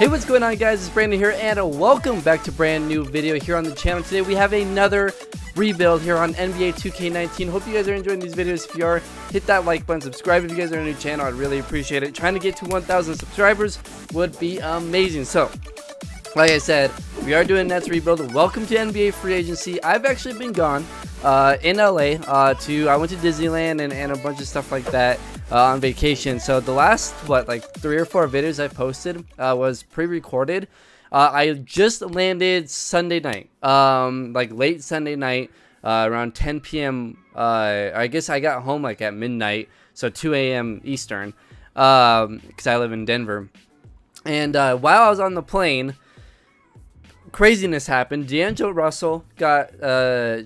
Hey, what's going on, guys? It's Brandon here, and welcome back to a brand new video here on the channel. Today we have another rebuild here on NBA 2K19. Hope you guys are enjoying these videos. If you are, hit that like button, subscribe if you guys are new to the channel. I'd really appreciate it. Trying to get to 1,000 subscribers would be amazing. So, like I said, we are doing Nets rebuild. Welcome to NBA free agency. I've actually been gone in LA. I went to Disneyland and a bunch of stuff like that. On vacation. So the last like 3 or 4 videos I posted was pre-recorded. I just landed Sunday night, like late Sunday night, around 10 p.m. I guess I got home like at midnight, so 2 a.m. Eastern, because I live in Denver. And while I was on the plane, craziness happened. D'Angelo Russell got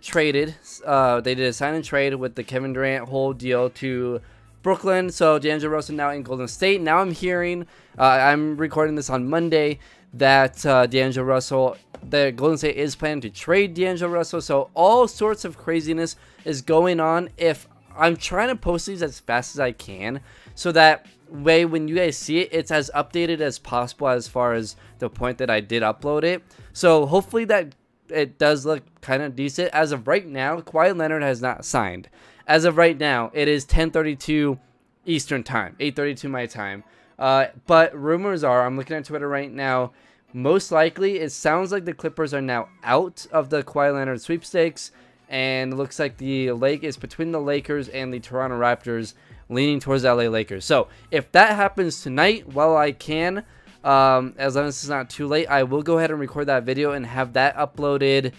traded. They did a sign and trade with the Kevin Durant whole deal to Brooklyn. So D'Angelo Russell now in Golden State. Now I'm hearing, I'm recording this on Monday, that D'Angelo Russell, the Golden State is planning to trade D'Angelo Russell. So all sorts of craziness is going on. If I'm trying to post these as fast as I can, so that way when you guys see it, it's as updated as possible as far as the point that I did upload it. So hopefully that it does look kind of decent. As of right now, Kawhi Leonard has not signed. As of right now, it is 10:32 Eastern time, 8:32 my time. But rumors are, I'm looking at Twitter right now, most likely it sounds like the Clippers are now out of the Kawhi Leonard sweepstakes, and it looks like the lake is between the Lakers and the Toronto Raptors, leaning towards the LA Lakers. So if that happens tonight, while I can, as long as it's not too late, I will go ahead and record that video and have that uploaded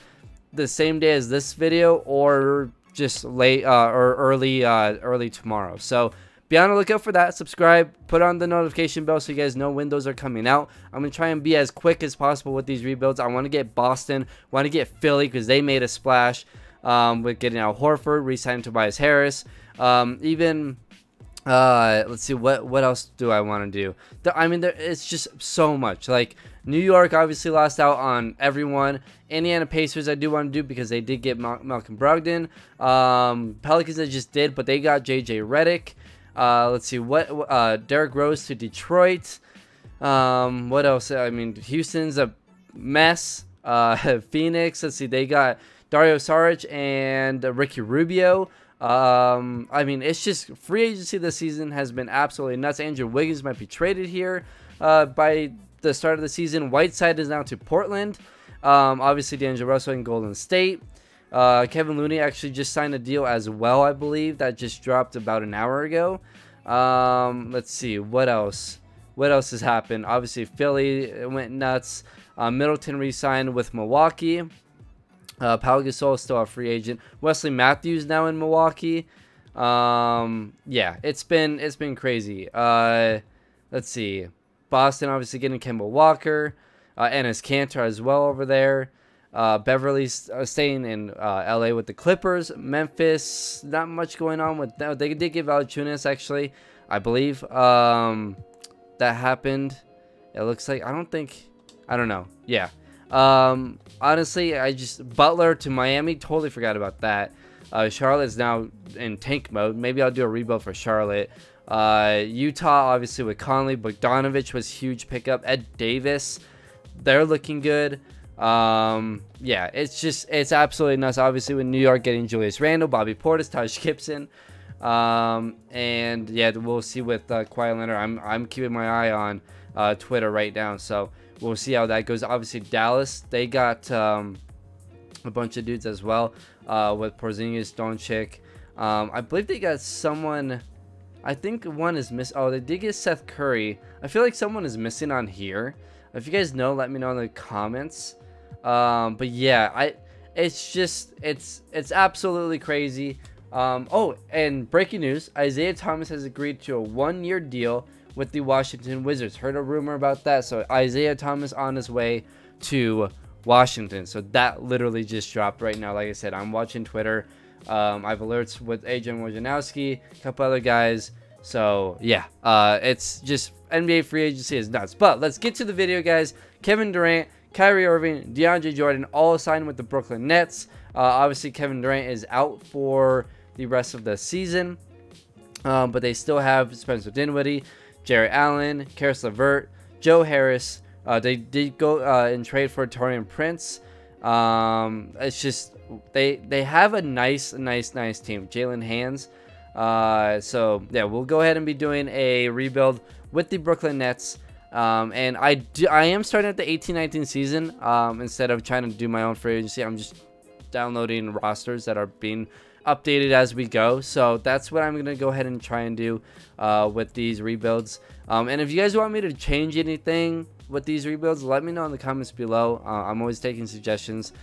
the same day as this video, or just late or early tomorrow. So be on the lookout for that. Subscribe, put on the notification bell so you guys know when those are coming out. I'm gonna try and be as quick as possible with these rebuilds. I want to get Boston, want to get Philly, because they made a splash with getting out Horford, re-signing Tobias Harris. Even let's see, what else do I want to do? I mean, it's just so much. Like New York obviously lost out on everyone. Indiana Pacers I do want to do because they did get Malcolm Brogdon. Pelicans I just did, but they got JJ Redick. Let's see, what Derrick Rose to Detroit. What else? I mean, Houston's a mess. Phoenix, let's see, they got Dario Saric and Ricky Rubio. I mean, it's just free agency this season has been absolutely nuts. Andrew Wiggins might be traded here by the start of the season. Whiteside is now to Portland. Obviously D'Angelo Russell in Golden State. Kevin Looney actually just signed a deal as well, I believe. That just dropped about an hour ago. Let's see, what else has happened? Obviously Philly went nuts. Middleton re-signed with Milwaukee. Pau Gasol is still a free agent. Wesley Matthews now in Milwaukee. Yeah, it's been crazy. Let's see, Boston obviously getting Kemba Walker, Enes Kanter as well over there. Beverly's staying in LA with the Clippers. Memphis, not much going on with that. They did give Valanciunas, actually, I believe. That happened. It looks like, I don't know. Yeah. Honestly, Butler to Miami, totally forgot about that. Charlotte's now in tank mode. Maybe I'll do a rebuild for Charlotte. Utah, obviously, with Conley. Bogdanovich was huge pickup. Ed Davis, they're looking good. Yeah, it's absolutely nuts. Obviously, with New York getting Julius Randle, Bobby Portis, Taj Gibson. And yeah, we'll see with Kawhi Leonard. I'm keeping my eye on Twitter right now, so we'll see how that goes. Obviously, Dallas, they got a bunch of dudes as well, with Porzingis, Doncic. I believe they got someone. I think one is missing. Oh, they did get Seth Curry. I feel like someone is missing on here. If you guys know, let me know in the comments. But yeah, it's absolutely crazy. Oh, and breaking news: Isaiah Thomas has agreed to a 1-year deal with the Washington Wizards. Heard a rumor about that. So Isaiah Thomas on his way to Washington. So that literally just dropped right now. Like I said, I'm watching Twitter. I have alerts with Adrian Wojnarowski, a couple other guys. So yeah, it's just NBA free agency is nuts. But let's get to the video, guys. Kevin Durant, Kyrie Irving, DeAndre Jordan all signed with the Brooklyn Nets. Obviously, Kevin Durant is out for the rest of the season. But they still have Spencer Dinwiddie, Jarrett Allen, Karis LeVert, Joe Harris, They did go and trade for Taurean Prince. It's just they have a nice team. Jalen Hands. So yeah, we'll go ahead and be doing a rebuild with the Brooklyn Nets. And I am starting at the 18-19 season. Instead of trying to do my own free agency, I'm just downloading rosters that are being updated as we go. So that's what I'm gonna go ahead and try and do with these rebuilds. And if you guys want me to change anything with these rebuilds, let me know in the comments below. I'm always taking suggestions.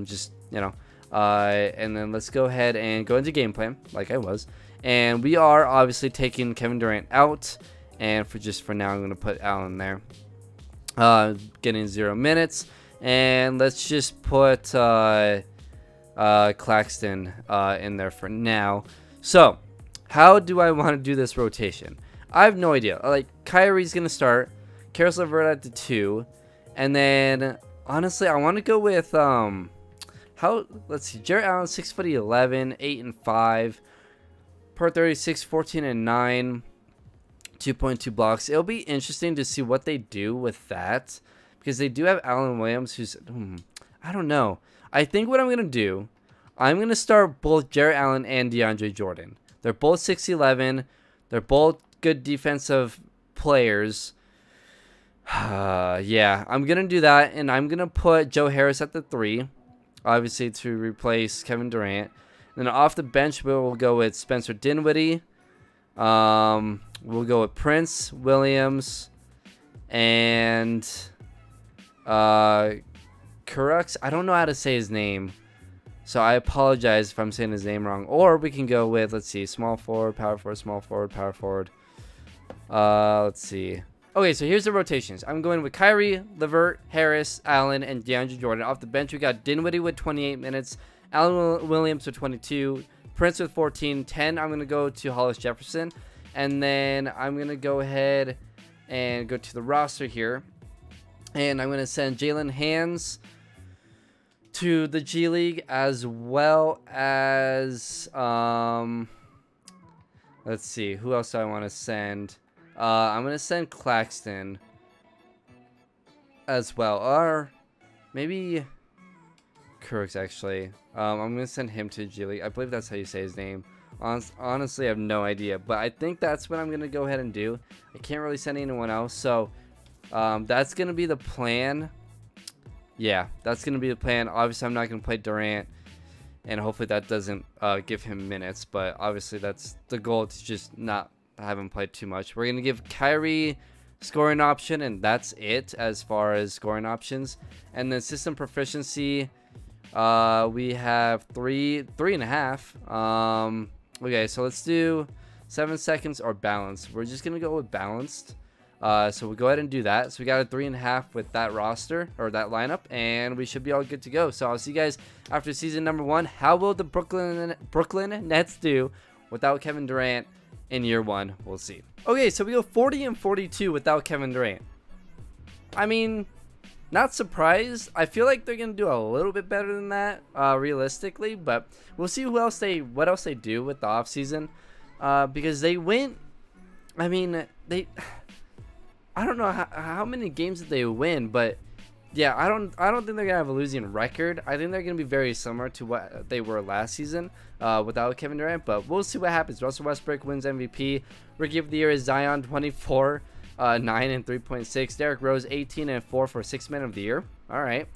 Just, you know, and then let's go ahead and go into game plan like I was. And we are obviously taking Kevin Durant out, and for now I'm gonna put Allen there, getting 0 minutes. And let's just put Claxton in there for now. So how do I want to do this rotation? I have no idea. Like, Kyrie's gonna start, Caris LeVert at the 2, and then honestly I want to go with let's see, Jarrett Allen, 6'11", 8'5", per 36, 14 and 9, 2.2 blocks. It'll be interesting to see what they do with that, because they do have Allen Williams, who's I don't know. I think what I'm gonna do, I'm gonna start both Jarrett Allen and DeAndre Jordan. They're both 6'11". They're both good defensive players. Yeah, I'm gonna do that, and I'm gonna put Joe Harris at the 3, obviously to replace Kevin Durant. Then off the bench, we'll go with Spencer Dinwiddie. We'll go with Prince Williams and Kurux. I don't know how to say his name, so I apologize if I'm saying his name wrong. Or we can go with, let's see, small forward, power forward, small forward, power forward. Let's see. Okay, so here's the rotations. I'm going with Kyrie, LeVert, Harris, Allen, and DeAndre Jordan. Off the bench, we got Dinwiddie with 28 minutes, Allen Williams with 22, Prince with 14, 10. I'm going to go to Hollis Jefferson. And then I'm going to go ahead and go to the roster here. And I'm going to send Jalen Hands to the G League, as well as, let's see, who else do I want to send? I'm going to send Claxton as well, or maybe Kurux, actually. I'm going to send him to G League. I believe that's how you say his name. Honestly, I have no idea, but I think that's what I'm going to go ahead and do. I can't really send anyone else, so that's going to be the plan. Yeah, that's going to be the plan. Obviously, I'm not going to play Durant, and hopefully that doesn't give him minutes, but obviously that's the goal, to just not have him play too much. We're going to give Kyrie scoring option, and that's it as far as scoring options. And then system proficiency, we have 3.5. Okay, so let's do 7 seconds or balanced. We're just gonna go with balanced. So we'll go ahead and do that. So we got a 3.5 with that roster, or that lineup, and we should be all good to go. So I'll see you guys after season number 1. How will the Brooklyn Nets do without Kevin Durant in year 1? We'll see. Okay, so we go 40 and 42 without Kevin Durant. I mean, not surprised. I feel like they're gonna do a little bit better than that, realistically, but we'll see what else they do with the offseason, because they went. I mean, I don't know how many games did they win, but yeah, I don't think they're gonna have a losing record. I think they're gonna be very similar to what they were last season without Kevin Durant, but we'll see what happens. Russell Westbrook wins MVP. Rookie of the Year is Zion, 24, 9 and 3.6. Derrick Rose, 18 and 4 for 6th Man of the Year. All right.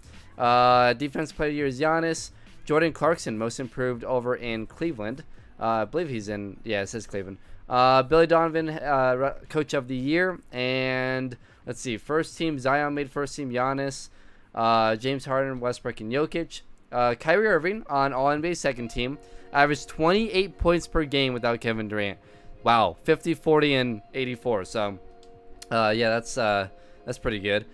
Defense Player of the Year is Giannis. Jordan Clarkson, Most Improved over in Cleveland. I believe he's in. Yeah, it says Cleveland. Billy Donovan, Coach of the Year. And let's see, first team, Zion made first team, Giannis, James Harden, Westbrook, and Jokic. Kyrie Irving on All-NBA second team, averaged 28 points per game without Kevin Durant. Wow, 50, 40, and 84. So, yeah, that's pretty good.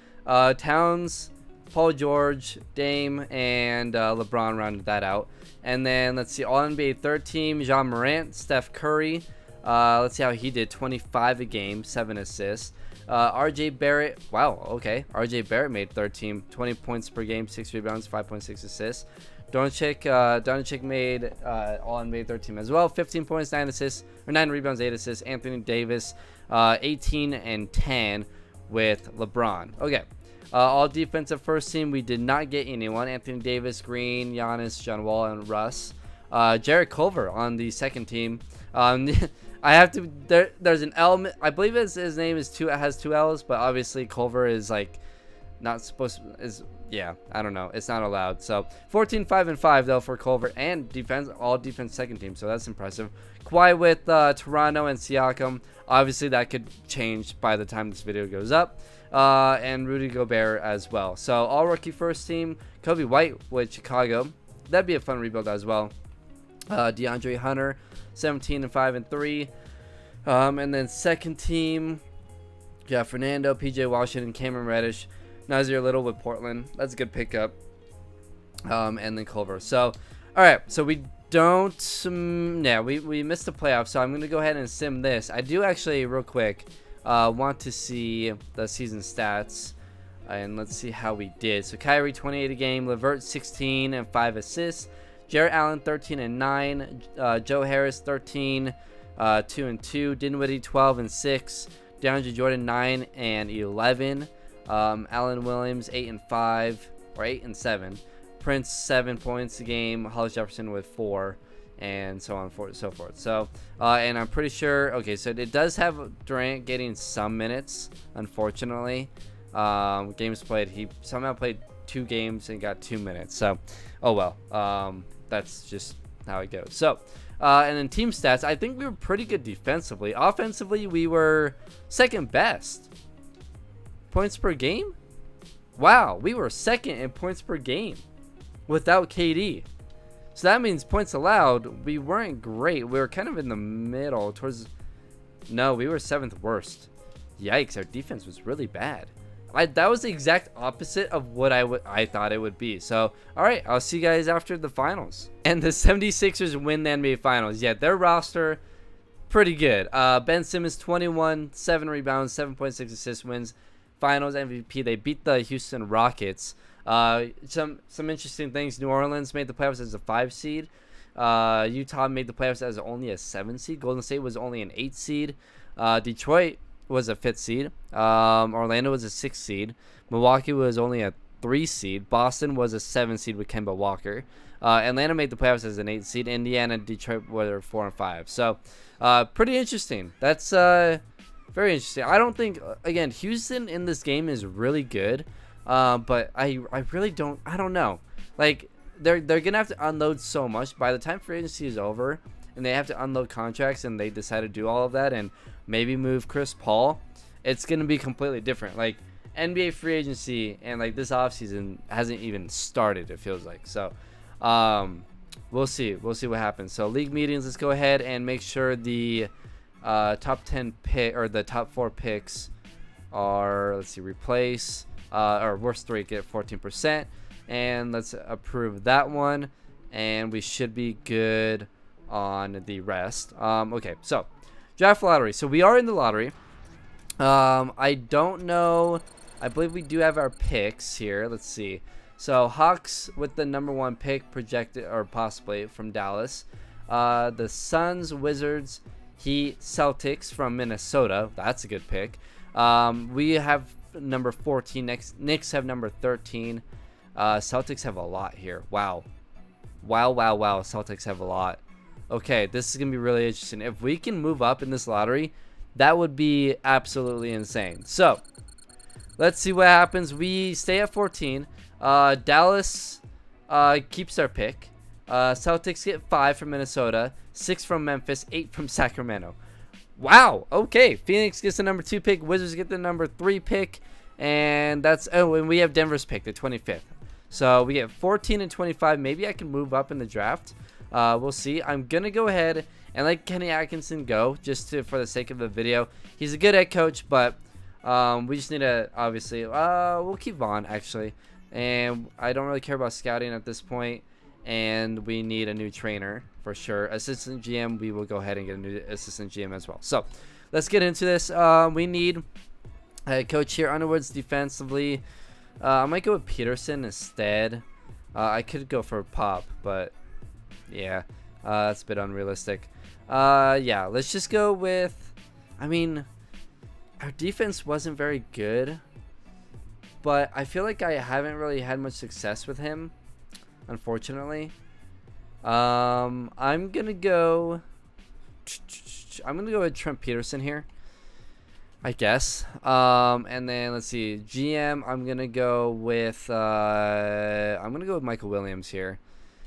Towns, Paul George, Dame, and LeBron rounded that out. And then let's see, All-NBA third team, John Morant, Steph Curry. Let's see how he did. 25 a game, 7 assists. RJ Barrett, wow, okay. RJ Barrett made third team, 20 points per game, 6 rebounds, 5.6 assists. Doncic made All-NBA third team as well, 15 points, 9 assists, or 9 rebounds, 8 assists. Anthony Davis, 18 and 10 with LeBron. Okay, All defensive first team, we did not get anyone. Anthony Davis, Green, Giannis, John Wall, and Russ. Jarrett Culver on the second team. I have to. There's an L. I believe his name is has two L's, but obviously Culver is like not supposed to, yeah, I don't know. It's not allowed. So 14-5-5 though for Culver, and defense, all defense second team. So that's impressive. Kawhi with Toronto and Siakam. Obviously that could change by the time this video goes up. And Rudy Gobert as well. So all rookie first team. Kobe White with Chicago. That'd be a fun rebuild as well. DeAndre Hunter, 17-5-3. And then second team, yeah, Fernando, PJ Washington, Cameron Reddish, Nasir Little with Portland. That's a good pickup. And then Culver. So, all right. So we don't, yeah, we missed the playoffs. So I'm gonna go ahead and sim this. I do actually, real quick, want to see the season stats. And let's see how we did. So Kyrie 28 a game, LeVert 16 and 5 assists. Jarrett Allen 13 and 9, Joe Harris 13, 2 and 2, Dinwiddie 12 and 6, DeAndre Jordan 9 and 11, Allen Williams 8 and 5 or 8 and 7, Prince 7 points a game, Hollis Jefferson with 4, and so on and so forth. So and I'm pretty sure, okay, so it does have Durant getting some minutes, unfortunately. Games played, he somehow played 2 games and got 2 minutes. So oh well, that's just how it goes. So and then team stats, I think we were pretty good defensively. Offensively, we were second best. Points per game, wow, we were second in points per game without KD. So that means points allowed, we weren't great. We were kind of in the middle towards, no, we were 7th worst. Yikes, our defense was really bad. That was the exact opposite of what I thought it would be. So, all right, I'll see you guys after the finals. And the 76ers win the NBA Finals. Yeah, their roster, pretty good. Ben Simmons, 21, 7 rebounds, 7.6 assists, wins Finals MVP. They beat the Houston Rockets. Some interesting things. New Orleans made the playoffs as a 5 seed. Utah made the playoffs as only a 7 seed. Golden State was only an 8 seed. Detroit was a 5th seed. Orlando was a 6th seed. Milwaukee was only a 3 seed. Boston was a 7 seed with Kemba Walker. Atlanta made the playoffs as an 8 seed. Indiana and Detroit were 4 and 5. So pretty interesting. That's very interesting. I don't think, again, Houston in this game is really good, but I really don't, I don't know, like they're gonna have to unload so much by the time free agency is over, and they have to unload contracts, and they decide to do all of that and maybe move Chris Paul. It's gonna be completely different. Like NBA free agency and like this offseason hasn't even started, it feels like. So we'll see what happens. So league meetings, let's go ahead and make sure the top 10 pick, or the top 4 picks are, let's see, replace or worst 3 get 14%, and let's approve that one, and we should be good on the rest. Okay, so draft lottery. So we are in the lottery. I don't know, I believe we do have our picks here. Let's see. So Hawks with the #1 pick projected, or possibly, from Dallas. The Suns, Wizards, Heat, Celtics from Minnesota. That's a good pick. We have number 14. Knicks have number 13. Celtics have a lot here. Wow. Celtics have a lot. Okay, this is going to be really interesting. If we can move up in this lottery, that would be absolutely insane. So, let's see what happens. We stay at 14. Dallas keeps their pick. Celtics get 5 from Minnesota, 6 from Memphis, 8 from Sacramento. Wow. Okay. Phoenix gets the #2 pick. Wizards get the #3 pick. And that's, oh, and we have Denver's pick, the 25th. So we get 14 and 25. Maybe I can move up in the draft. We'll see. I'm going to go ahead and let Kenny Atkinson go, just for the sake of the video. He's a good head coach, but we just need to, obviously, we'll keep Vaughn, actually. And I don't really care about scouting at this point. And we need a new trainer for sure. Assistant GM, we will go ahead and get a new assistant GM as well. So let's get into this. We need a coach here. Underwood's defensively. I might go with Peterson instead. I could go for Pop, but yeah, that's a bit unrealistic. Yeah, let's just go with, I mean, our defense wasn't very good. but I feel like I haven't really had much success with him, unfortunately. I'm gonna go with Trent Peterson here, I guess. And then let's see, GM. I'm gonna go with Michael Williams here.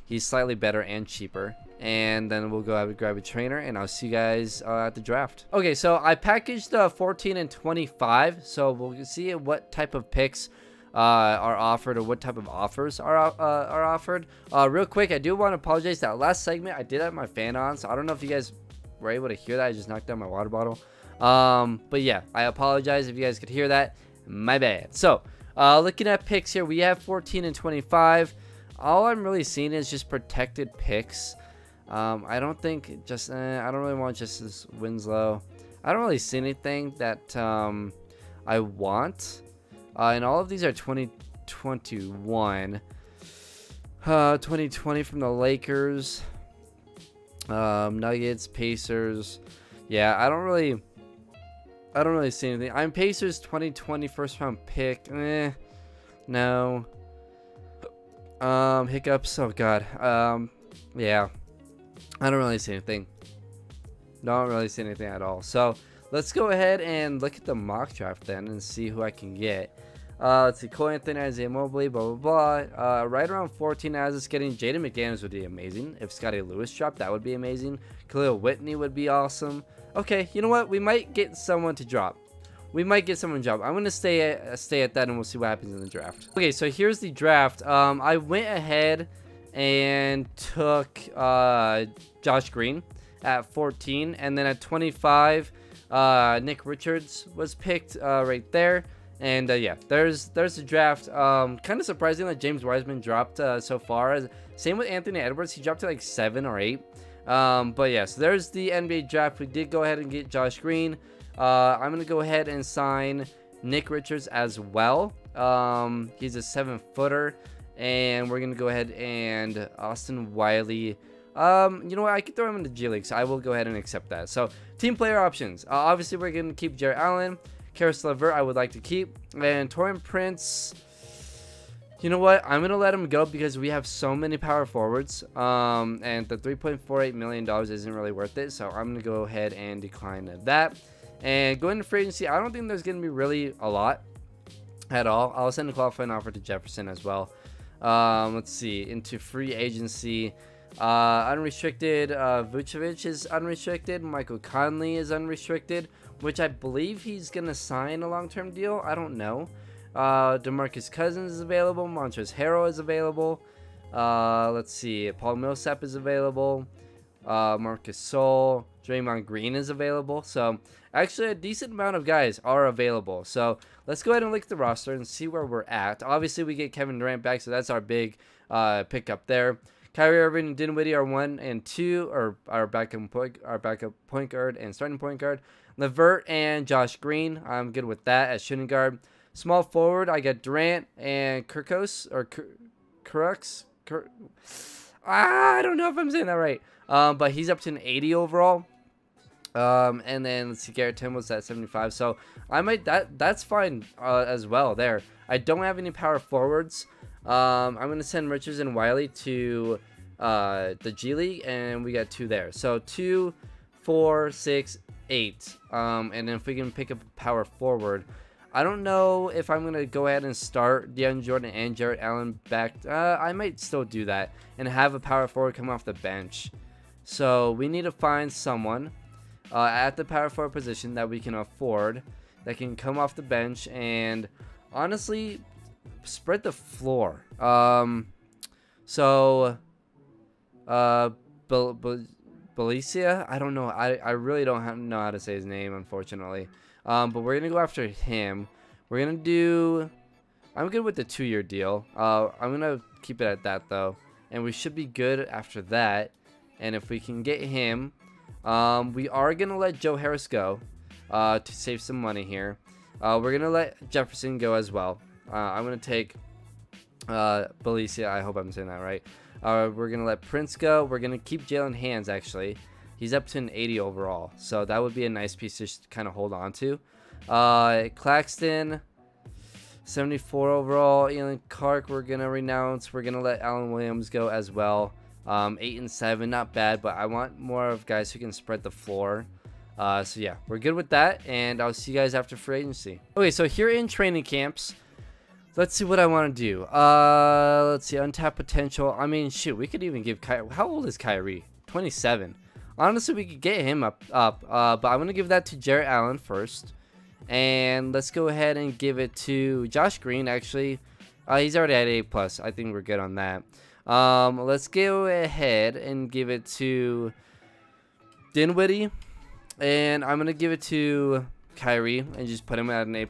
He's slightly better and cheaper. And then we'll go grab a trainer, and I'll see you guys at the draft. Okay, so I packaged 14 and 25, so we'll see what type of picks are offered, or what type of offers are offered. Real quick, I do want to apologize. That last segment I did have my fan on, so I don't know if you guys were able to hear that. I just knocked down my water bottle. But yeah, I apologize if you guys could hear that. My bad. So looking at picks here, we have 14 and 25. All I'm really seeing is just protected picks. I don't think just I don't really want Justice Winslow. I don't really see anything that I want. And all of these are 2021. 2020 from the Lakers, Nuggets, Pacers. Yeah, I don't really see anything. I'm Pacers 2020 first round pick. No. Hiccups. Oh god. Yeah. I don't really see anything. Don't really see anything at all. So let's go ahead and look at the mock draft then and see who I can get. Let's see, Cole Anthony, Isaiah Mobley, blah blah blah. Right around 14 as it's getting. Jaden McDaniels would be amazing. If Scotty Lewis dropped, that would be amazing. Khalil Whitney would be awesome. Okay, you know what? We might get someone to drop. I'm gonna stay at that, and we'll see what happens in the draft. Okay, so here's the draft. I went ahead and took Josh Green at 14, and then at 25, Nick Richards was picked right there. And yeah, there's the draft. Kind of surprising that James Wiseman dropped so far. Same with Anthony Edwards, he dropped to like 7 or 8. But yeah, so there's the NBA draft. We did go ahead and get Josh Green. I'm gonna go ahead and sign Nick Richards as well. He's a 7-footer, and we're gonna go ahead and Austin Wiley. You know what? I could throw him in the G League, so I will go ahead and accept that. So team player options. Obviously, we're gonna keep Jarrett Allen. Karis LeVert, I would like to keep, and Taurean Prince. You know what? I'm gonna let him go because we have so many power forwards, and the $3.48 million isn't really worth it. So I'm gonna go ahead and decline that. And going to free agency, I don't think there's gonna be really a lot at all. I'll send a qualifying offer to Jefferson as well. Let's see, into free agency. Unrestricted, Vucevic is unrestricted. Michael Conley is unrestricted, which I believe he's gonna sign a long-term deal. I don't know. DeMarcus Cousins is available. Montrezl Harrell is available. Let's see, Paul Millsap is available. Marcus Sol, Draymond Green is available. So actually a decent amount of guys are available. So let's go ahead and look at the roster and see where we're at. Obviously we get Kevin Durant back, so that's our big pickup there. Kyrie Irving and Dinwiddie are 1 and 2, or our backup point guard and starting point guard. LeVert and Josh Green, I'm good with that as shooting guard. Small forward, I got Durant and Kurkos, or Kurux. I don't know if I'm saying that right. But he's up to an 80 overall. And then let's see, Garrett Temple at 75. So I might that's fine as well there. I don't have any power forwards. I'm gonna send Richards and Wiley to the G League, and we got 2 there. So 2, 4, 6, 8. And then if we can pick up a power forward, I don't know if I'm gonna go ahead and start DeAndre Jordan and Jarrett Allen back. I might still do that and have a power forward come off the bench. So we need to find someone at the power forward position that we can afford, that can come off the bench and honestly spread the floor. Belicia, I don't know. I really don't know how to say his name, unfortunately. But we're gonna go after him. We're gonna do. I'm good with the 2-year deal. I'm gonna keep it at that though, and we should be good after that. And if we can get him, we are gonna let Joe Harris go to save some money here. We're gonna let Jefferson go as well. I'm gonna take Belicia. I hope I'm saying that right. We're gonna let Prince go. We're gonna keep Jalen Hands. Actually, he's up to an 80 overall, so that would be a nice piece to kind of hold on to. Claxton, 74 overall. Ian Clark, we're going to renounce. We're going to let Alan Williams go as well. 8 and 7, not bad, but I want more of guys who can spread the floor. So yeah, we're good with that, and I'll see you guys after free agency. Okay, so here in training camps, let's see what I want to do. Let's see, untapped potential. I mean, shoot, we could even give Kyrie. How old is Kyrie? 27. Honestly, we could get him up. But I'm gonna give that to Jarrett Allen first, and let's go ahead and give it to Josh Green. Actually, he's already at A+. I think we're good on that. Let's go ahead and give it to Dinwiddie, and I'm gonna give it to Kyrie and just put him at an A+.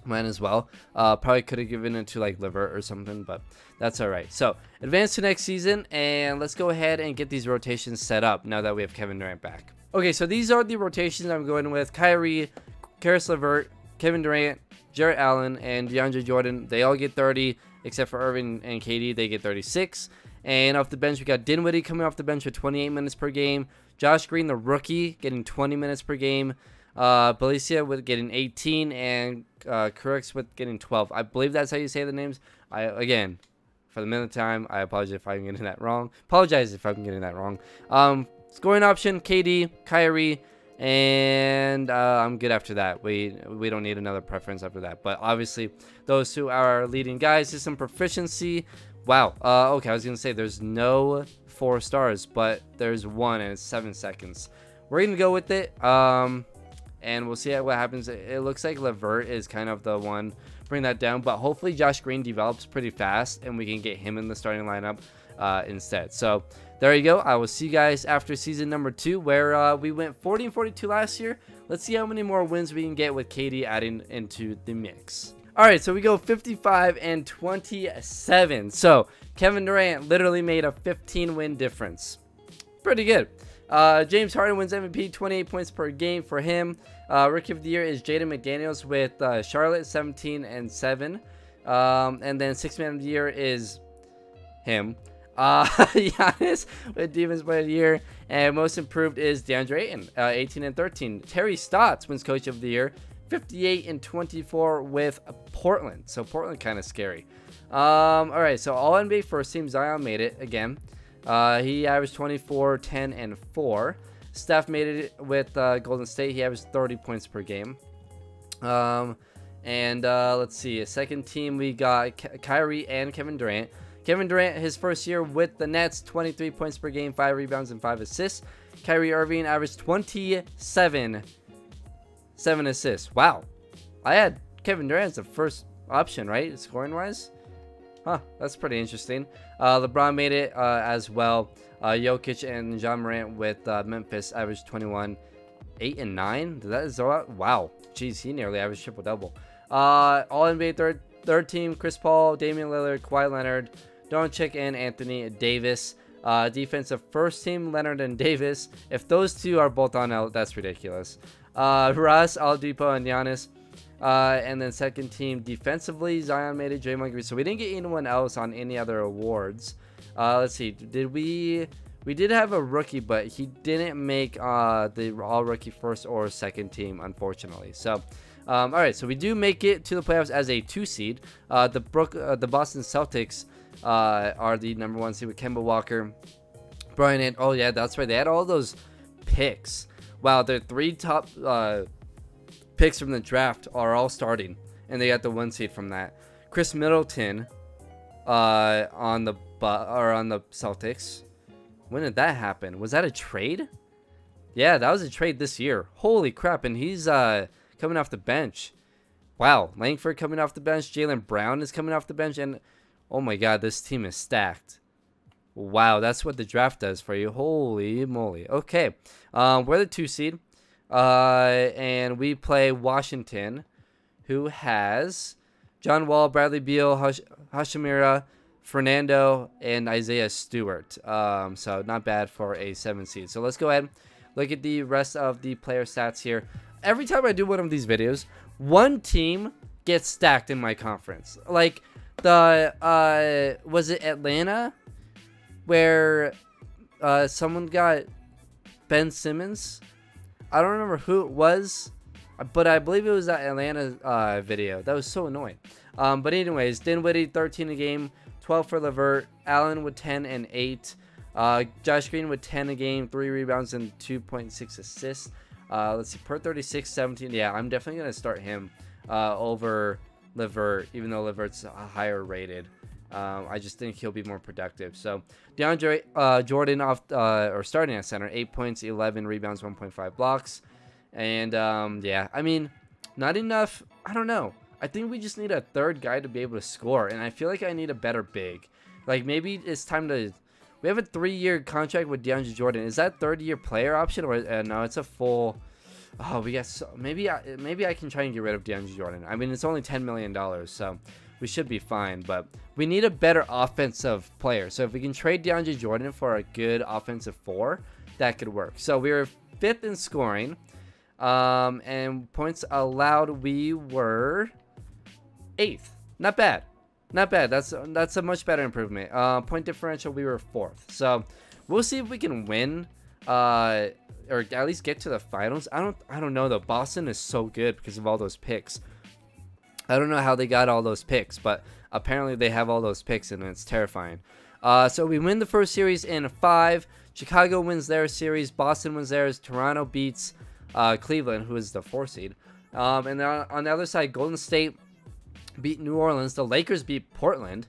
Mine as well. Probably could have given it to like Levert or something, but that's all right. So advance to next season, and let's go ahead and get these rotations set up now that we have Kevin Durant back. Okay, so these are the rotations I'm going with: Kyrie, Karis LeVert, Kevin Durant, Jarrett Allen, and DeAndre Jordan. They all get 30, except for Irving and KD. They get 36. And off the bench, we got Dinwiddie coming off the bench with 28 minutes per game. Josh Green, the rookie, getting 20 minutes per game. Belicia with getting 18, and Kurix with getting 12. I believe that's how you say the names. Again, for the millionth time, I apologize if I'm getting that wrong. Scoring option: KD, Kyrie, and I'm good after that. We don't need another preference after that. But obviously, those two are our leading guys. System proficiency. Wow. Okay, I was gonna say there's no 4 stars, but there's one, and it's 7 seconds. We're gonna go with it. And we'll see what happens. It looks like Levert is kind of the one bring that down, but hopefully Josh Green develops pretty fast and we can get him in the starting lineup instead. So there you go. I will see you guys after season number 2, where we went 40 and 42 last year. Let's see how many more wins we can get with KD adding into the mix. All right, so we go 55 and 27. So Kevin Durant literally made a 15-win difference. Pretty good. James Harden wins MVP, 28 points per game for him. Rookie of the year is Jaden McDaniels with Charlotte, 17 and 7. And then 6th man of the year is him. Giannis with Defense Player of the Year. And most improved is DeAndre Ayton, 18 and 13. Terry Stotts wins Coach of the Year, 58 and 24 with Portland. So Portland kind of scary. All right, so all NBA first team. Zion made it again. He averaged 24, 10, and 4. Steph made it with Golden State. He averaged 30 points per game. Let's see. A second team, we got Kyrie and Kevin Durant. Kevin Durant, his first year with the Nets, 23 points per game, 5 rebounds, and 5 assists. Kyrie Irving averaged 27, 7 assists. Wow. I had Kevin Durant as the first option, right? Scoring-wise? Huh, that's pretty interesting. LeBron made it as well. Jokic and John Morant with Memphis averaged 21, 8, and 9. That is a lot. Wow. Jeez, he nearly averaged triple-double. All NBA third team, Chris Paul, Damian Lillard, Kawhi Leonard, Doncic, and Anthony Davis. Defensive first team, Leonard and Davis. If those two are both on out, that's ridiculous. Russ, Oladipo, and Giannis. And then second team defensively, Zion made it, Draymond Green. So we didn't get anyone else on any other awards. Let's see. We did have a rookie, but he didn't make the all rookie first or second team, unfortunately. So, all right. So we do make it to the playoffs as a 2 seed. The Boston Celtics are the #1 seed with Kemba Walker, Brian, and oh yeah, that's right. They had all those picks. Wow, their 3 top picks from the draft are all starting, and they got the 1 seed from that. Chris Middleton on the Celtics. When did that happen? Was that a trade? Yeah, that was a trade this year. Holy crap! And he's coming off the bench. Wow, Langford coming off the bench. Jaylen Brown is coming off the bench, and oh my God, this team is stacked. Wow, that's what the draft does for you. Holy moly. Okay, we're the 2 seed. And we play Washington, who has John Wall, Bradley Beal, Hashimura, Fernando, and Isaiah Stewart. So not bad for a 7 seed. So let's go ahead and look at the rest of the player stats here. Every time I do one of these videos, one team gets stacked in my conference. Like the was it Atlanta, where someone got Ben Simmons? I don't remember who it was, but I believe it was that Atlanta video. That was so annoying. But anyways, Dinwiddie 13 a game, 12 for LeVert, Allen with 10 and 8, Josh Green with 10 a game, 3 rebounds and 2.6 assists. Let's see, per 36, 17. Yeah, I'm definitely gonna start him over LeVert, even though LeVert's higher rated. I just think he'll be more productive. So DeAndre Jordan off or starting at center, 8 points, 11 rebounds, 1.5 blocks, and yeah, I mean, not enough. I don't know. I think we just need a third guy to be able to score, and I feel like I need a better big. Like maybe it's time to. We have a 3-year contract with DeAndre Jordan. Is that third-year player option or no? It's a full. Oh, we got so, maybe I can try and get rid of DeAndre Jordan. I mean, it's only $10 million, so we should be fine. But we need a better offensive player. So if we can trade DeAndre Jordan for a good offensive 4, that could work. So we were 5th in scoring, and points allowed we were 8th. Not bad. Not bad. That's a much better improvement. Point differential, we were 4th. So we'll see if we can win. Or at least get to the finals. I don't know though. Boston is so good because of all those picks. I don't know how they got all those picks, but apparently they have all those picks and it's terrifying. So we win the first series in 5. Chicago wins their series. Boston wins theirs. Toronto beats Cleveland, who is the 4 seed. And then on the other side, Golden State beat New Orleans. The Lakers beat Portland.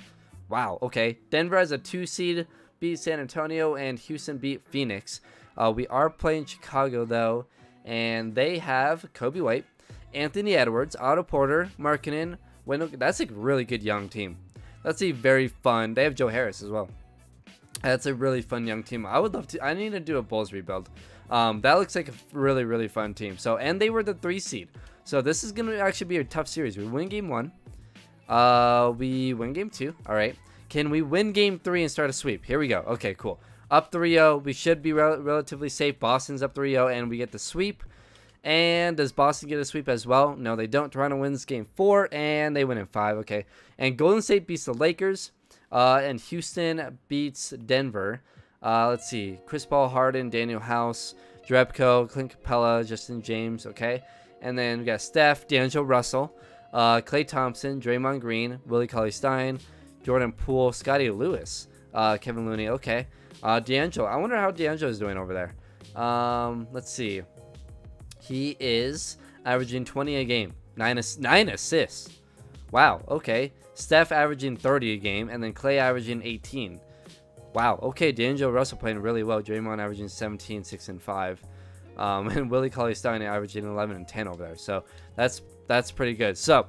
Wow. Okay. Denver has a 2 seed, beat San Antonio, and Houston beat Phoenix. We are playing Chicago, though, and they have Kobe White, Anthony Edwards, Otto Porter, Markkanen, Wendell. That's a really good young team. That's a very fun. They have Joe Harris as well. That's a really fun young team. I would love to. I need to do a Bulls rebuild. That looks like a really, really fun team. So, and they were the 3 seed. So this is going to actually be a tough series. We win game 1. We win game 2. All right. Can we win game 3 and start a sweep? Here we go. Okay, cool. Up 3-0. We should be relatively safe. Boston's up 3-0, and we get the sweep. And does Boston get a sweep as well? No, they don't. Toronto wins game 4, and they win in 5. Okay. And Golden State beats the Lakers, and Houston beats Denver. Let's see. Chris Paul, Harden, Daniel House, Drebko, Clint Capella, Justin James. Okay. And then we got Steph, D'Angelo Russell, Klay Thompson, Draymond Green, Willie Cauley-Stein, Jordan Poole, Scotty Lewis, Kevin Looney. Okay. D'Angelo. I wonder how D'Angelo is doing over there. Let's see. He is averaging 20 a game. 9 assists. Wow. Okay. Steph averaging 30 a game. And then Klay averaging 18. Wow. Okay. D'Angelo Russell playing really well. Draymond averaging 17, 6, and 5. And Willie Cauley-Stein averaging 11 and 10 over there. So that's pretty good. So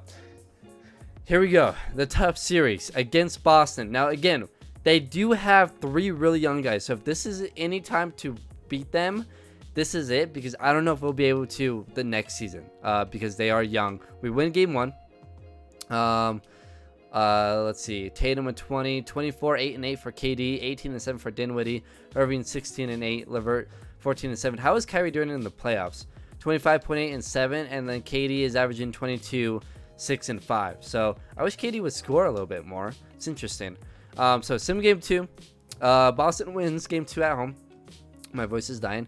here we go. The tough series against Boston. Now, again, they do have 3 really young guys. So if this is any time to beat them, this is it, because I don't know if we'll be able to the next season because they are young. We win game 1. Let's see. Tatum with 20, 24, 8 and 8 for KD, 18 and 7 for Dinwiddie, Irving 16 and 8, LeVert 14 and 7. How is Kyrie doing in the playoffs? 25.8 and 7, and then KD is averaging 22, 6 and 5. So I wish KD would score a little bit more. It's interesting. So sim game 2. Boston wins game 2 at home. My voice is dying.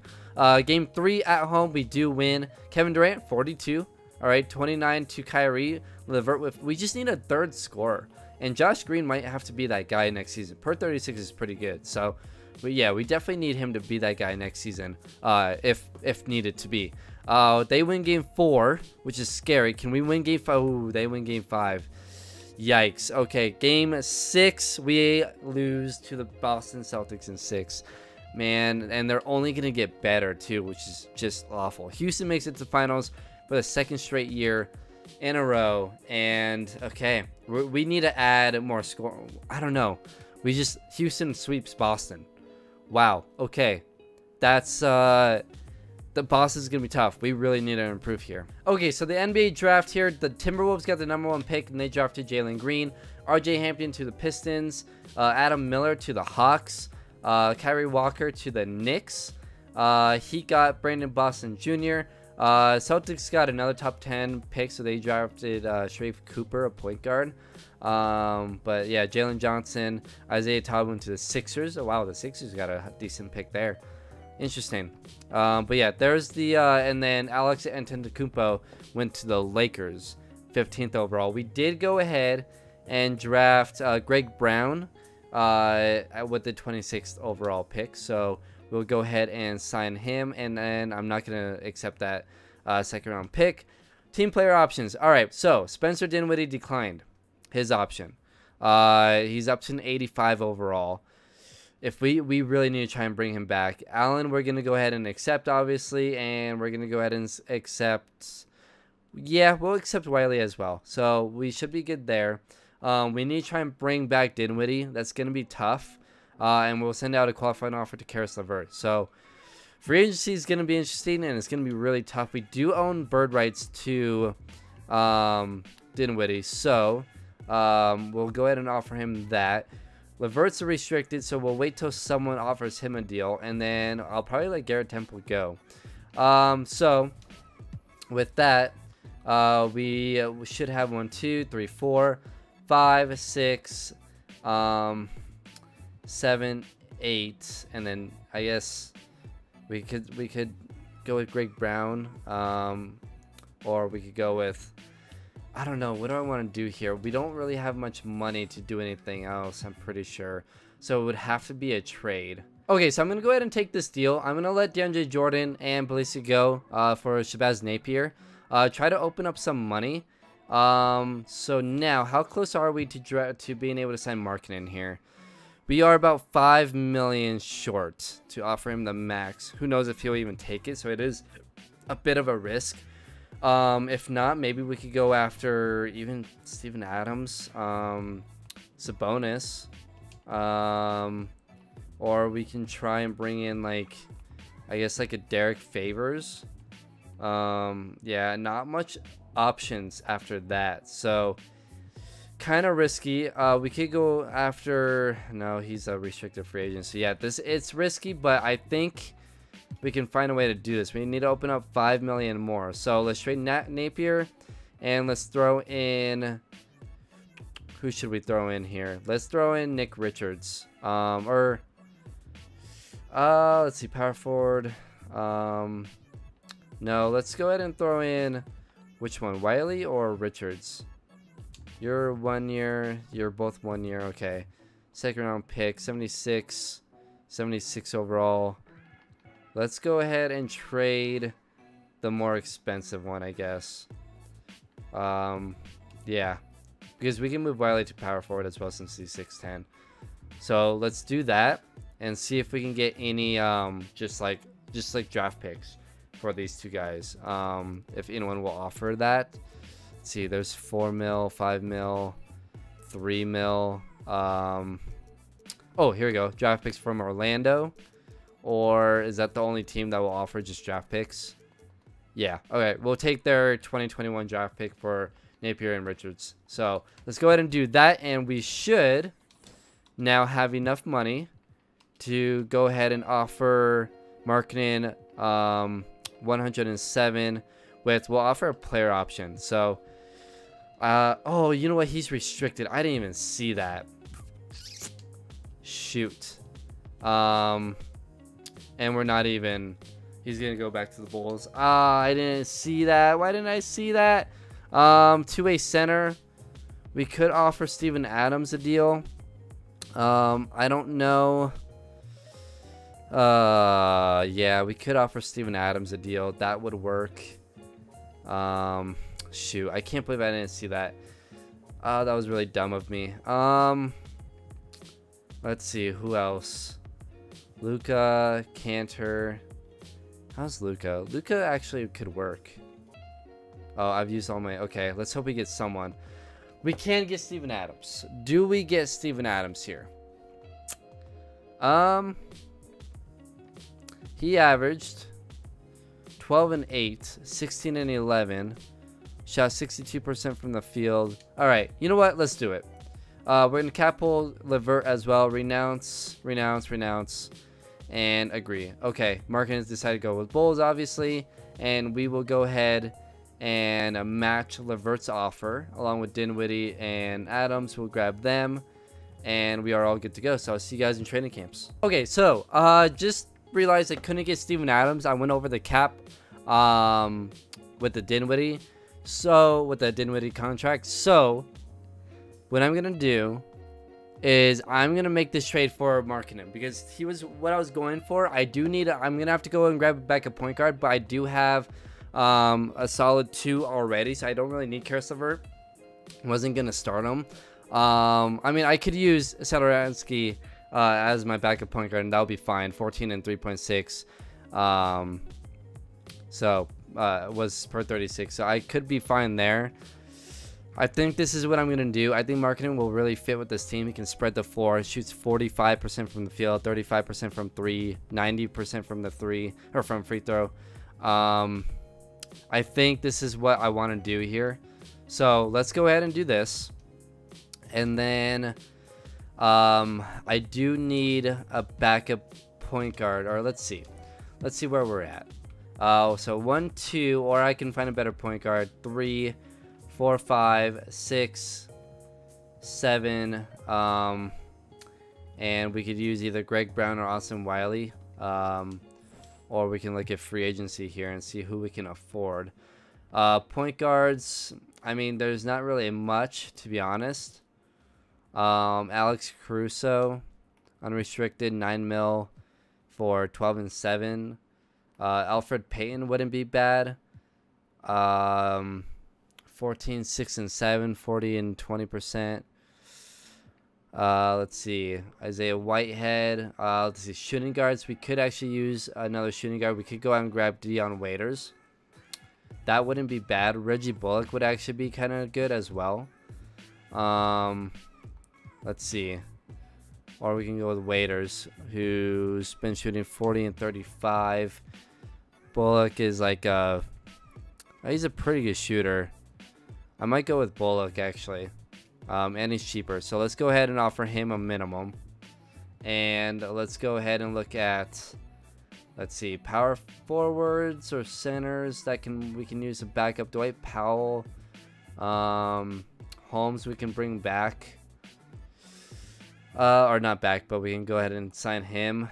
Game 3 at home, we do win. Kevin Durant, 42. All right, 29 to Kyrie. LeVert with. We just need a third scorer, and Josh Green might have to be that guy next season. Per 36 is pretty good. So, but yeah, we definitely need him to be that guy next season, if needed to be. They win game 4, which is scary. Can we win game 5? Oh, they win game 5. Yikes. Okay, game 6, we lose to the Boston Celtics in 6. Man, and they're only going to get better too, which is just awful. Houston makes it to the finals for the 2nd straight year in a row. And, okay, we need to add more score. I don't know. Houston sweeps Boston. Wow. Okay. That's, the Boston's going to be tough. We really need to improve here. Okay, so the NBA draft here, the Timberwolves got the #1 pick, and they drafted Jalen Green. RJ Hampton to the Pistons. Adam Miller to the Hawks. Kyrie Walker to the Knicks. He got Brandon Boston Jr. Celtics got another top 10 pick, so they drafted Sharif Cooper, a point guard. But yeah, Jalen Johnson, Isaiah Todd went to the Sixers. Oh wow, the Sixers got a decent pick there. Interesting. But yeah, there's the and then Alex Antetokounmpo went to the Lakers, 15th overall. We did go ahead and draft Greg Brown with the 26th overall pick. So we'll go ahead and sign him, and then I'm not going to accept that second round pick. Team player options. All right, so Spencer Dinwiddie declined his option. He's up to an 85 overall. If we really need to try and bring him back. Allen, we're going to go ahead and accept, obviously, and we're going to go ahead and accept. Yeah, we'll accept Wiley as well. So we should be good there. We need to try and bring back Dinwiddie. That's going to be tough. And we'll send out a qualifying offer to Karis LeVert. So free agency is going to be interesting, and it's going to be really tough. We do own bird rights to Dinwiddie. So we'll go ahead and offer him that. LeVert's restricted, so we'll wait till someone offers him a deal, and then I'll probably let Garrett Temple go. So with that, we should have 1, 2, 3, 4, 5, 6, 7, 8, and then I guess we could go with Greg Brown, or we could go with, I don't know, what do I want to do here? We don't really have much money to do anything else, I'm pretty sure. So it would have to be a trade. Okay, so I'm going to go ahead and take this deal. I'm going to let DeAndre Jordan and Bellisi go for Shabazz Napier. Try to open up some money. So now, how close are we to being able to sign Markkanen here? We are about 5 million short to offer him the max. Who knows if he'll even take it, so it is a bit of a risk. If not, maybe we could go after even Steven Adams, Sabonis, or we can try and bring in, like, I guess like a Derek Favors. Yeah, not much options after that, so kind of risky. We could go after, no, he's a restricted free agent, so yeah, it's risky, but I think we can find a way to do this. We need to open up 5 million more. So let's trade Napier, and let's throw in, who should we throw in here? Let's throw in Nick Richards. Let's see, power forward. No, let's go ahead and throw in, which one, Wiley or Richards? You're 1 year. You're both 1 year. Okay. Second round pick, 76 overall. Let's go ahead and trade the more expensive one, I guess. Yeah, because we can move Wiley to power forward as well since he's 6'10". So let's do that and see if we can get any just like draft picks for these two guys. If anyone will offer that. Let's see, there's 4 mil, 5 mil, 3 mil. Oh, here we go. Draft picks from Orlando. Or is that the only team that will offer just draft picks? Yeah. Okay. We'll take their 2021 draft pick for Napier and Richards. So let's go ahead and do that. And we should now have enough money to go ahead and offer Markkanen 107 with, we'll offer a player option. So, oh, you know what? He's restricted. I didn't even see that. Shoot. And we're not even, he's going to go back to the Bulls. I didn't see that. Why didn't I see that? Two-way center. We could offer Steven Adams a deal. I don't know. Yeah, we could offer Steven Adams a deal. That would work. Shoot, I can't believe I didn't see that. That was really dumb of me. Let's see, who else? Luka, Cantor. How's Luka? Luka actually could work. Oh, I've used all my, okay, let's hope we get someone. We can get Steven Adams. Do we get Steven Adams here? He averaged 12 and 8, 16 and 11, shot 62% from the field. All right, you know what? Let's do it. We're going to cap pull LeVert as well. Renounce, and agree. Okay, Markkanen has decided to go with Bulls, obviously, and we will go ahead and match LeVert's offer along with Dinwiddie and Adams. We'll grab them, and we are all good to go. So I'll see you guys in training camps. Okay, so just realized I couldn't get Steven Adams. I went over the cap with the Dinwiddie. So, with the Dinwiddie contract. So, what I'm going to do is I'm going to make this trade for Markkanen because he was what I was going for. I'm going to have to go and grab a backup point guard, but I do have a solid 2 already, so I don't really need Karis LeVert. Wasn't going to start him. I mean, I could use Satoransky as my backup point guard, and that would be fine. 14 and 3.6. Was per 36, so I could be fine there. I think this is what I'm going to do. I think Markkanen will really fit with this team. He can spread the floor. Shoots 45% from the field, 35% from 3, 90% from the 3, or from free throw. I think this is what I want to do here. So let's go ahead and do this. And then I do need a backup point guard, or let's see where we're at. So 1, 2, or I can find a better point guard. 3, 4, 5, 6, 7. And we could use either Greg Brown or Austin Wiley. Or we can look at free agency here and see who we can afford. Point guards, I mean, there's not really much, to be honest. Alex Caruso, unrestricted, 9 mil for 12 and 7. Alfred Payton wouldn't be bad. 14, 6 and 7, 40 and 20%. Let's see, Isaiah Whitehead. Let's see, shooting guards. We could actually use another shooting guard. We could go out and grab Dion Waiters. That wouldn't be bad. Reggie Bullock would actually be kind of good as well. Let's see. Or we can go with Waiters, who's been shooting 40 and 35. Bullock is like he's a pretty good shooter. I might go with Bullock actually. And he's cheaper. So let's go ahead and offer him a minimum. And let's go ahead and look at, let's see, power forwards or centers that we can use a backup. Dwight Powell, Holmes we can bring back. Or not back, but we can go ahead and sign him.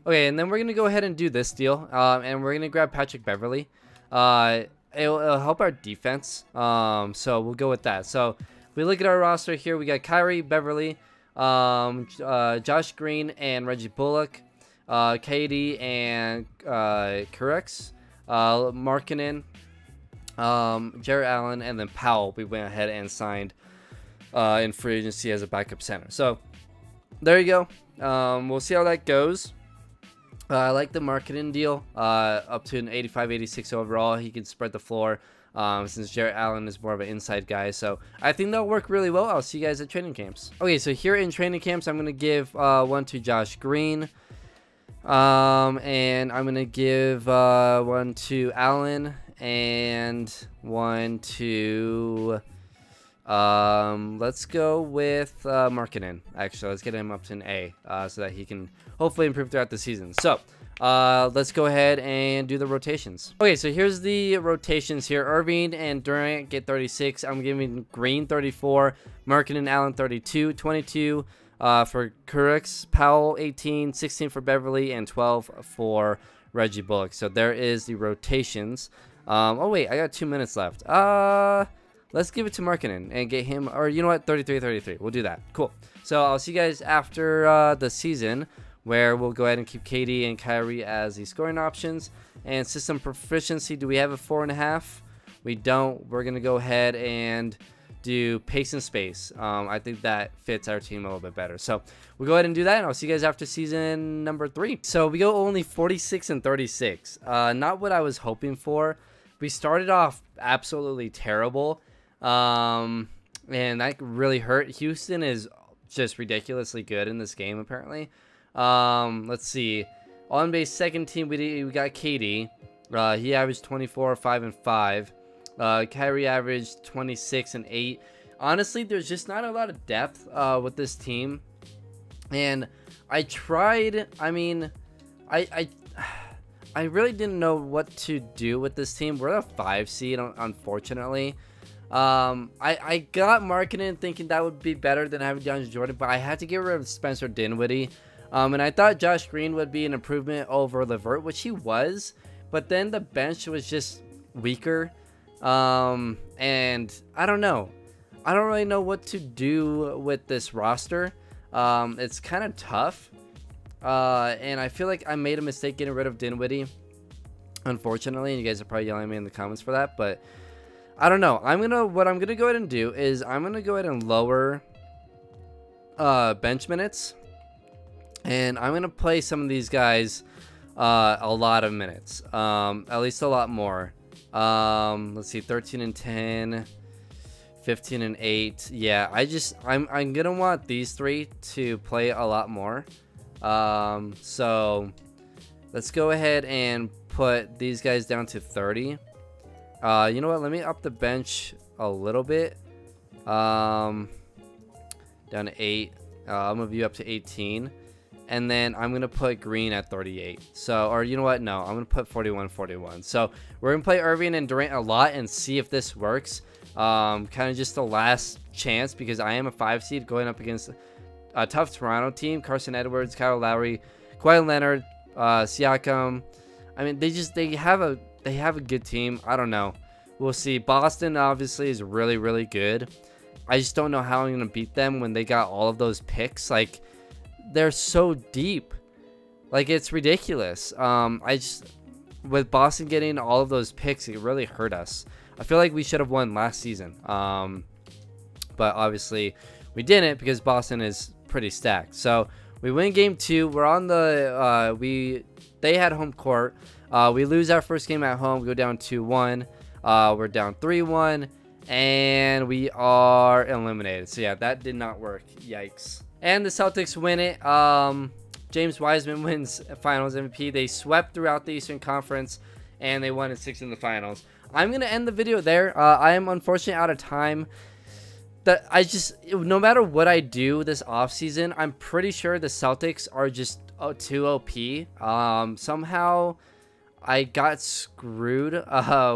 Okay, and then we're gonna go ahead and do this deal. And we're gonna grab Patrick Beverley. It'll help our defense. So we'll go with that. So we look at our roster here. We got Kyrie, Beverly, Josh Green, and Reggie Bullock, KD, and Kurex, Markkanen, Jarrett Allen, and then Powell. We went ahead and signed in free agency as a backup center. So there you go. We'll see how that goes. I like the Markkanen deal. Up to an 85, 86 overall. He can spread the floor. Since Jarrett Allen is more of an inside guy. So I think that'll work really well. I'll see you guys at training camps. Okay, so here in training camps, I'm going to give one to Josh Green. And I'm going to give one to Allen. And one to... let's go with Markkanen. Actually, let's get him up to an A so that he can hopefully improve throughout the season. So let's go ahead and do the rotations. Okay, so here's the rotations here. Irving and Durant get 36. I'm giving Green 34, Markkanen, Allen 32, 22 for Kurex, Powell 18, 16 for Beverly, and 12 for Reggie Bullock. So there is the rotations. Oh wait, I got 2 minutes left. Let's give it to Markkanen and get him, or you know what, 33. We'll do that. Cool. So I'll see you guys after the season, where we'll go ahead and keep KD and Kyrie as the scoring options. And system proficiency, do we have a 4.5? We don't. We're going to go ahead and do pace and space. I think that fits our team a little bit better. So we'll go ahead and do that, and I'll see you guys after season number 3. So we go only 46 and 36. Not what I was hoping for. We started off absolutely terrible. And that really hurt. Houston is just ridiculously good in this game, apparently. Let's see. On base second team, we got KD. He averaged 24, 5 and 5. Kyrie averaged 26 and 8. Honestly, there's just not a lot of depth with this team. And I tried. I mean, I really didn't know what to do with this team. We're a 5 seed, unfortunately. I got Markkanen thinking that would be better than having DeAndre Jordan, but I had to get rid of Spencer Dinwiddie. And I thought Josh Green would be an improvement over LeVert, which he was, but then the bench was just weaker. And I don't know. I don't really know what to do with this roster. It's kind of tough. And I feel like I made a mistake getting rid of Dinwiddie, unfortunately, and you guys are probably yelling at me in the comments for that, but I don't know. What I'm gonna go ahead and do is I'm gonna go ahead and lower bench minutes, and I'm gonna play some of these guys a lot of minutes, at least a lot more. Let's see, 13 and 10, 15 and 8. Yeah, I'm gonna want these three to play a lot more. So let's go ahead and put these guys down to 30. You know what, let me up the bench a little bit, down to 8. I'm gonna view up to 18, and then I'm gonna put Green at 38. So, or you know what, no, I'm gonna put 41. So we're gonna play Irving and Durant a lot and see if this works. Kind of just the last chance, because I am a 5 seed going up against a tough Toronto team. Carson Edwards, Kyle Lowry, Kawhi Leonard, Siakam. I mean, they have a good team. I don't know. We'll see. Boston obviously is really, really good. I just don't know how I'm gonna beat them when they got all of those picks. Like, they're so deep. Like, it's ridiculous. With Boston getting all of those picks, it really hurt us. I feel like we should have won last season. But obviously we didn't, because Boston is pretty stacked. So we win game 2. We're on the they had home court. We lose our first game at home. We go down 2-1. We're down 3-1, and we are eliminated. So yeah, that did not work. Yikes. And the Celtics win it. James Wiseman wins Finals MVP. They swept throughout the Eastern Conference, and they won at 6 in the Finals. I'm gonna end the video there. I am unfortunately out of time. No matter what I do this offseason, I'm pretty sure the Celtics are just too OP. Somehow I got screwed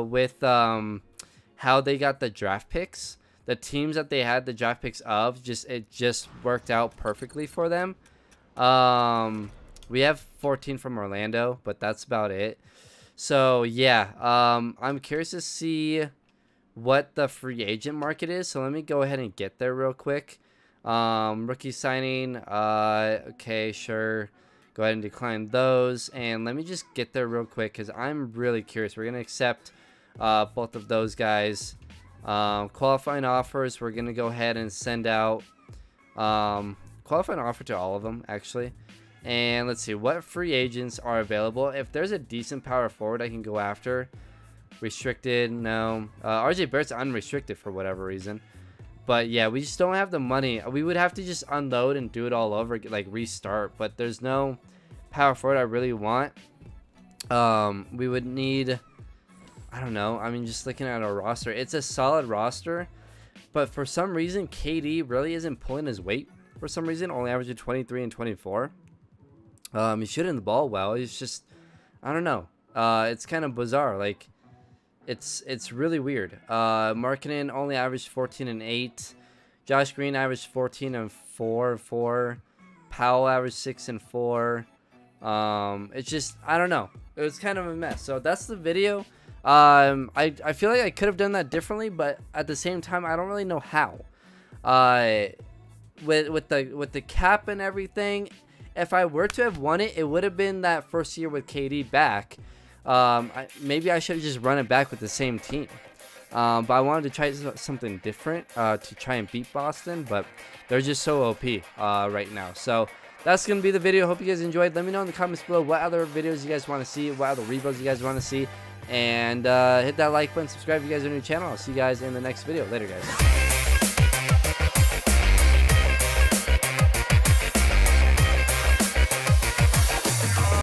with how they got the draft picks. The teams that they had the draft picks of, it just worked out perfectly for them. We have 14 from Orlando, but that's about it. So yeah, I'm curious to see what the free agent market is. So let me go ahead and get there real quick. Rookie signing. Okay, sure. Go ahead and decline those. And let me just get there real quick, because I'm really curious. We're going to accept both of those guys. Qualifying offers, we're going to go ahead and send out qualifying offer to all of them, actually. And let's see what free agents are available. If there's a decent power forward I can go after. Restricted, no. RJ Barrett's unrestricted for whatever reason. But yeah, we just don't have the money. We would have to just unload and do it all over, like restart. But there's no power forward I really want. We would need, I don't know. I mean, just looking at our roster, it's a solid roster. But for some reason, KD really isn't pulling his weight. For some reason, only averaging 23 and 24. He's shooting the ball well. He's just, I don't know. It's kind of bizarre. Like, it's really weird. Markkanen only averaged 14 and 8. Josh Green averaged 14 and 4. Powell averaged 6 and 4. It's just, I don't know. It was kind of a mess. So that's the video. I feel like I could have done that differently, but at the same time, I don't really know how. With the cap and everything, if I were to have won it, it would have been that first year with KD back. Maybe I should have just run it back with the same team. But I wanted to try something different to try and beat Boston, but they're just so OP right now. So that's going to be the video. Hope you guys enjoyed. Let me know in the comments below what other videos you guys want to see, what other rebuilds you guys want to see. And hit that like button, subscribe if you guys are new to the channel. I'll see you guys in the next video. Later, guys.